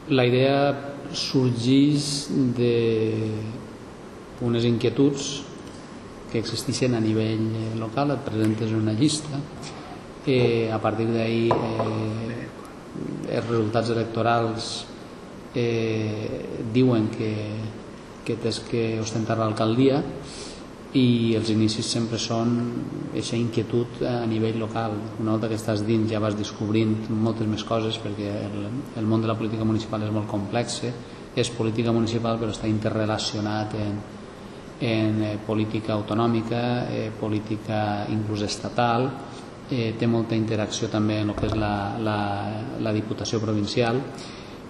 La idea sorgeix d'unes inquietuds que existeixen a nivell local. Et presentes una llista, a partir d'ahir els resultats electorals diuen que tens que ostentar l'alcaldia, i els inicis sempre són aquesta inquietud a nivell local. Una volta que estàs dins ja vas descobrint moltes més coses, perquè el món de la política municipal és molt complex. És política municipal però està interrelacionat en política autonòmica, política inclús estatal, té molta interacció també en el que és la Diputació provincial,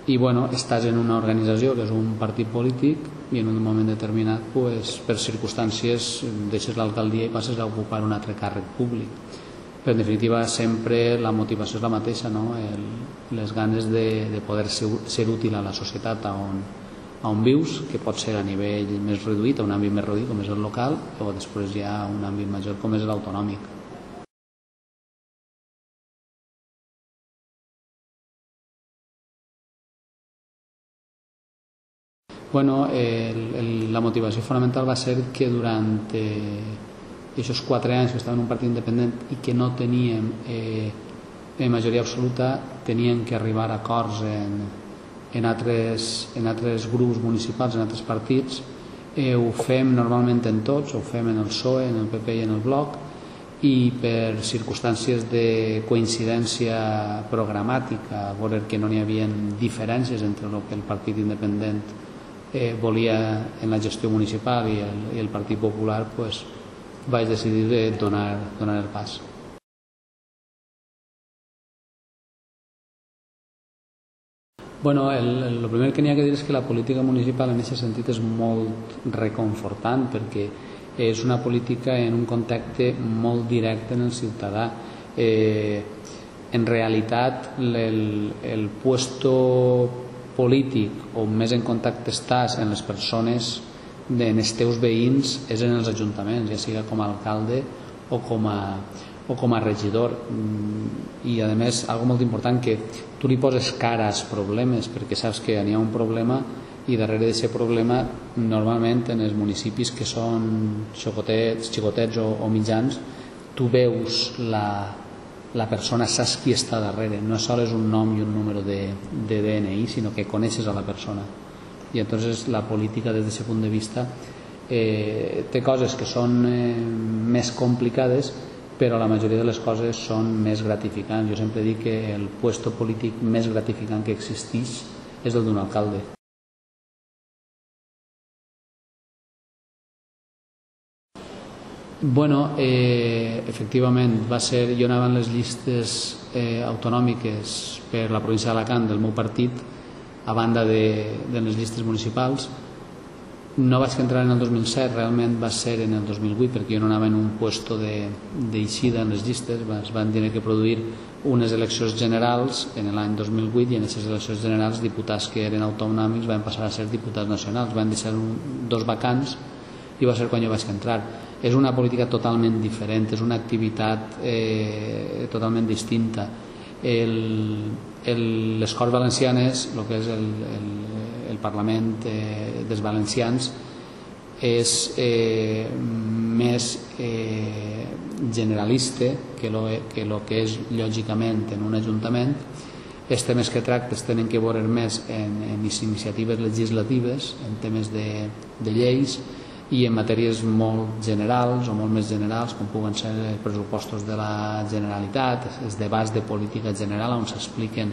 i estàs en una organització que és un partit polític, i en un moment determinat per circumstàncies deixes l'alcaldia i passes a ocupar un altre càrrec públic. Però en definitiva sempre la motivació és la mateixa, les ganes de poder ser útil a la societat on vius, que pot ser a nivell més reduït, a un àmbit més reduït com és el local, o després ja a un àmbit major com és l'autonòmic. La motivació fonamental va ser que durant aquests 4 anys que estàvem en un partit independent i que no teníem majoria absoluta, teníem que arribar a acords en altres grups municipals, en altres partits. Ho fem normalment en tots, ho fem en el PSOE, en el PP i en el Bloc, i per circumstàncies de coincidència programàtica, veure que no n'hi havia diferències entre el que el partit independent volia en la gestió municipal i el Partit Popular, vaig decidir donar el pas. El primer que n'hi ha que dir és que la política municipal en aquest sentit és molt reconfortant, perquè és una política en un contacte molt directe en el ciutadà. En realitat el puesto polític on més en contacte estàs en les persones, en els teus veïns, és en els ajuntaments, ja sigui com a alcalde o com a regidor. I a més, algo molt important, que tu li poses cara als problemes, perquè saps que n'hi ha un problema, i darrere d'aquest problema normalment en els municipis que són xicotets o mitjans, tu veus la persona, saps qui està darrere, no sols és un nom i un número de DNI, sinó que coneixes a la persona. I entonces la política des d'aquest punt de vista té coses que són més complicades, però la majoria de les coses són més gratificants. Jo sempre dic que el puesto polític més gratificant que existeix és el d'un alcalde. Efectivament, jo anava en les llistes autonòmiques per la província d'Alacant del meu partit, a banda de les llistes municipals. No vaig entrar en el 2007, realment va ser en el 2008, perquè jo no anava en un puesto d'eixida en les llistes. Es van tenir que produir unes eleccions generals en l'any 2008, i en aquestes eleccions generals diputats que eren autonòmics van passar a ser diputats nacionals. Van deixar 2 vacants i va ser quan jo vaig entrar. És una política totalment diferent, és una activitat totalment distinta. Les Corts Valencianes, el que és el Parlament dels valencians, és més generalista que el que és lògicament en un ajuntament. Els temes que tractes tenen que veure més en iniciatives legislatives, en temes de lleis, i en matèries molt generals o molt més generals, com puguen ser els pressupostos de la Generalitat, els debats de política general on s'expliquen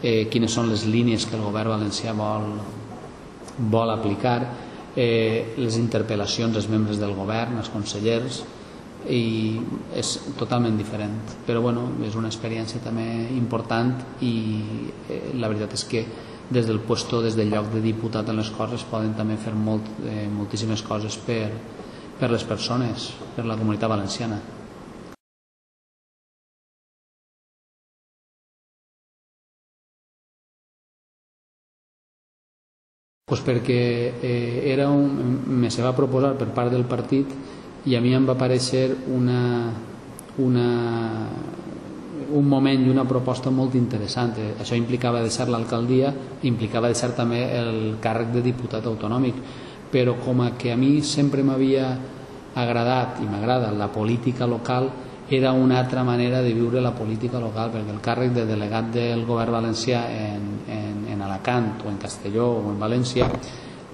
quines són les línies que el govern valencià vol aplicar, les interpel·lacions als membres del govern, als consellers, i és totalment diferent. Però és una experiència també important, i la veritat és que des del puesto, des del lloc de diputat en les Corts, es poden també fer moltíssimes coses per les persones, per la comunitat valenciana. Perquè me se va proposar per part del partit, i a mi em va aparèixer un moment i una proposta molt interessant. Això implicava deixar l'alcaldia, implicava deixar també el càrrec de diputat autonòmic, però com a que a mi sempre m'havia agradat i m'agrada la política local, era una altra manera de viure la política local, perquè el càrrec de delegat del govern valencià en Alacant o en Castelló o en València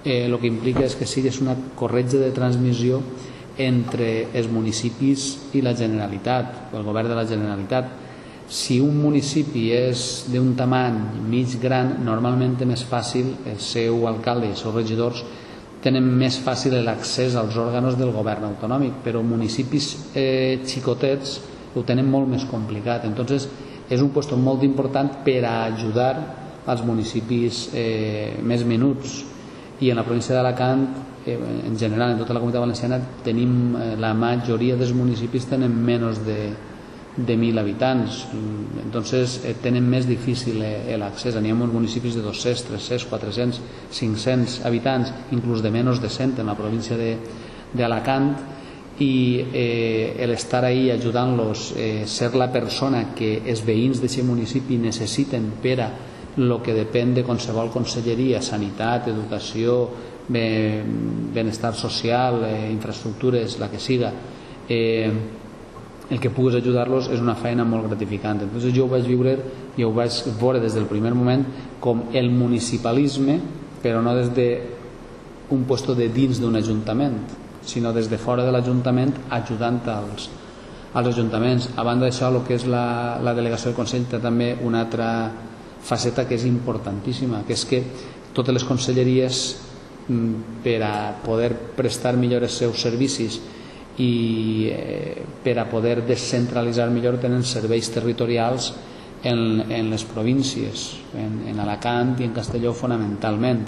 el que implica és que sigues una corretja de transmissió entre els municipis i la Generalitat, el govern de la Generalitat. Si un municipi és d'un tamany mig gran, normalment és més fàcil, el seu alcalde i els seus regidors tenen més fàcil l'accés als òrgans del govern autonòmic, però municipis xicotets ho tenen molt més complicat. Entonces és un lloc molt important per a ajudar als municipis més menuts. I en la província d'Alacant, en general, en tota la comunitat valenciana, tenim la majoria dels municipis tenen menys de 1.000 habitants, entonces tenen més difícil l'accés. N'hi ha molts municipis de 200, 300, 400, 500 habitants, inclús de menys de 100 en la província d'Alacant, i l'estar ahí ajudant-los, ser la persona que els veïns d'aquest municipi necessiten per a el que depèn de qualsevol conselleria, sanitat, educació, benestar social, infraestructures, la que siga, el que puguis ajudar-los és una feina molt gratificant. Entonces jo ho vaig viure i ho vaig veure des del primer moment com el municipalisme, però no des d'un lloc de dins d'un ajuntament, sinó des de fora de l'Ajuntament ajudant als ajuntaments. A banda d'això, el que és la delegació del Consell té també una altra faceta que és importantíssima, que és que totes les conselleries, per a poder prestar millor els seus servicis i per a poder descentralitzar millor, tenen serveis territorials en les províncies, en Alacant i en Castelló fonamentalment.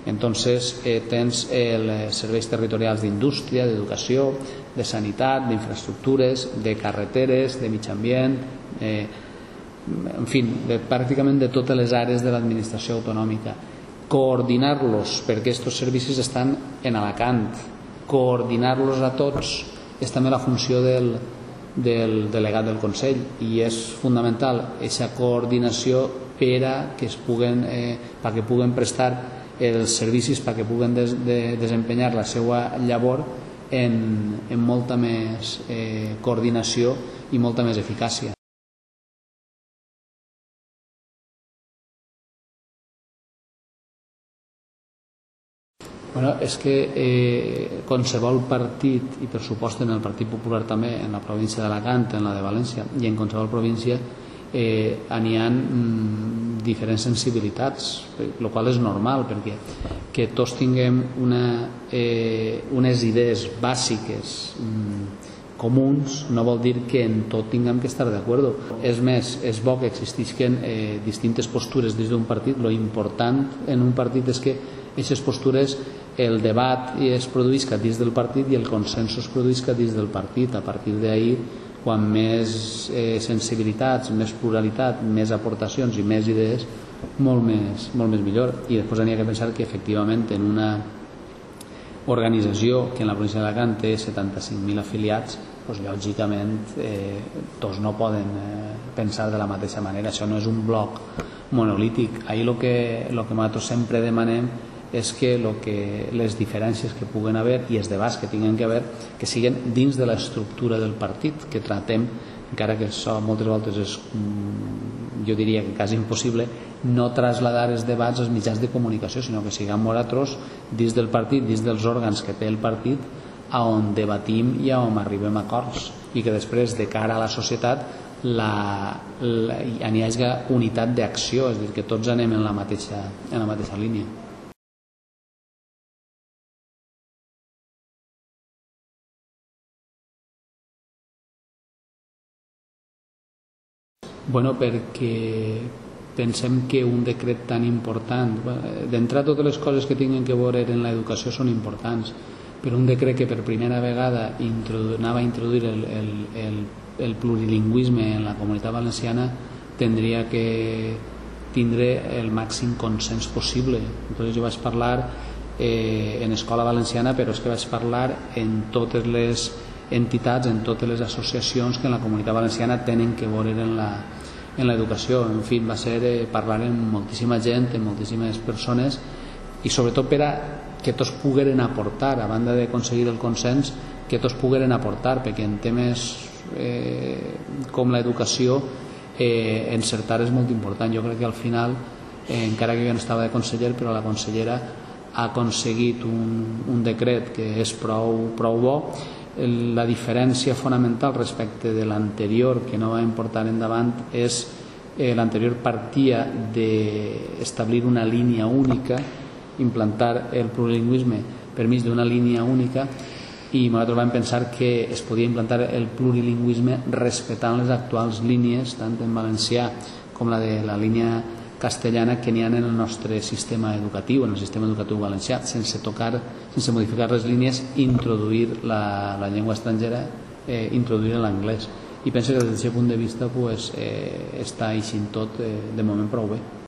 Entonces tens els serveis territorials d'indústria, d'educació, de sanitat, d'infraestructures, de carreteres, de mig ambient, en fi, pràcticament de totes les àrees de l'administració autonòmica. Coordinar-los, perquè aquests servicis estan en Alacant, coordinar-los a tots és també la funció del delegat del Consell, i és fundamental aquesta coordinació perquè puguen prestar els servicis, perquè puguen desempenyar la seva llavor en molta més coordinació i molta més eficàcia. Bueno, és que qualsevol partit, i per supost en el Partit Popular també, en la província d'Alacant, en la de València i en qualsevol província, n'hi ha diferents sensibilitats, el qual és normal, perquè que tots tinguem unes idees bàsiques comuns no vol dir que en tot tinguem que estar d'acord. És més, és bo que existisquen distintes postures dins d'un partit. Lo important en un partit és que aquestes postures, el debat es produïsca dins del partit i el consens es produïsca dins del partit. A partir d'ahir, quan més sensibilitats, més pluralitat, més aportacions i més idees, molt més millor. I després n'hi ha que pensar que efectivament en una organització que en la província d'Alacant té 75.000 afiliats, doncs lògicament tots no poden pensar de la mateixa manera. Això no és un bloc monolític. Ahir el que nosaltres sempre demanem és que les diferències que puguen haver i els debats que tinguin que haver, que siguin dins de l'estructura del partit, que tratem, encara que això moltes voltes és, jo diria que quasi impossible, no traslladar els debats als mitjans de comunicació, sinó que siguem nosaltres dins del partit, dins dels òrgans que té el partit, on debatim i on arribem a acords, i que després, de cara a la societat, hi hagi unitat d'acció, és a dir, que tots anem en la mateixa línia. Bueno, perquè pensem que un decret tan important, d'entrada totes les coses que tinguin que veure en l'educació són importants, però un decret que per primera vegada anava a introduir el plurilingüisme en la comunitat valenciana tindria que tindre el màxim consens possible. Entonces jo vaig parlar en escola valenciana, però és que vaig parlar en totes les entitats, en totes les associacions que en la Comunitat Valenciana tenen que veure en l'educació. En fi, va ser parlar amb moltíssima gent, amb moltíssimes persones, i sobretot per a que tots pogueren aportar, a banda d'aconseguir el consens, que tots pogueren aportar, perquè en temes com l'educació encertar és molt important. Jo crec que al final, encara que jo no estava de conseller, però la consellera ha aconseguit un decret que és prou bo. La diferència fonamental respecte de l'anterior, que no vam portar endavant, és l'anterior partia d'establir una línia única, implantar el plurilingüisme per mig d'una línia única, i nosaltres vam pensar que es podia implantar el plurilingüisme respectant les actuals línies, tant en valencià com la de la línia castellana que n'hi ha en el nostre sistema educatiu, en el sistema educatiu valencià, sense modificar les línies, introduir la llengua estrangera, introduir l'anglès. I penso que des d'aquest punt de vista està eixint tot de moment prou bé.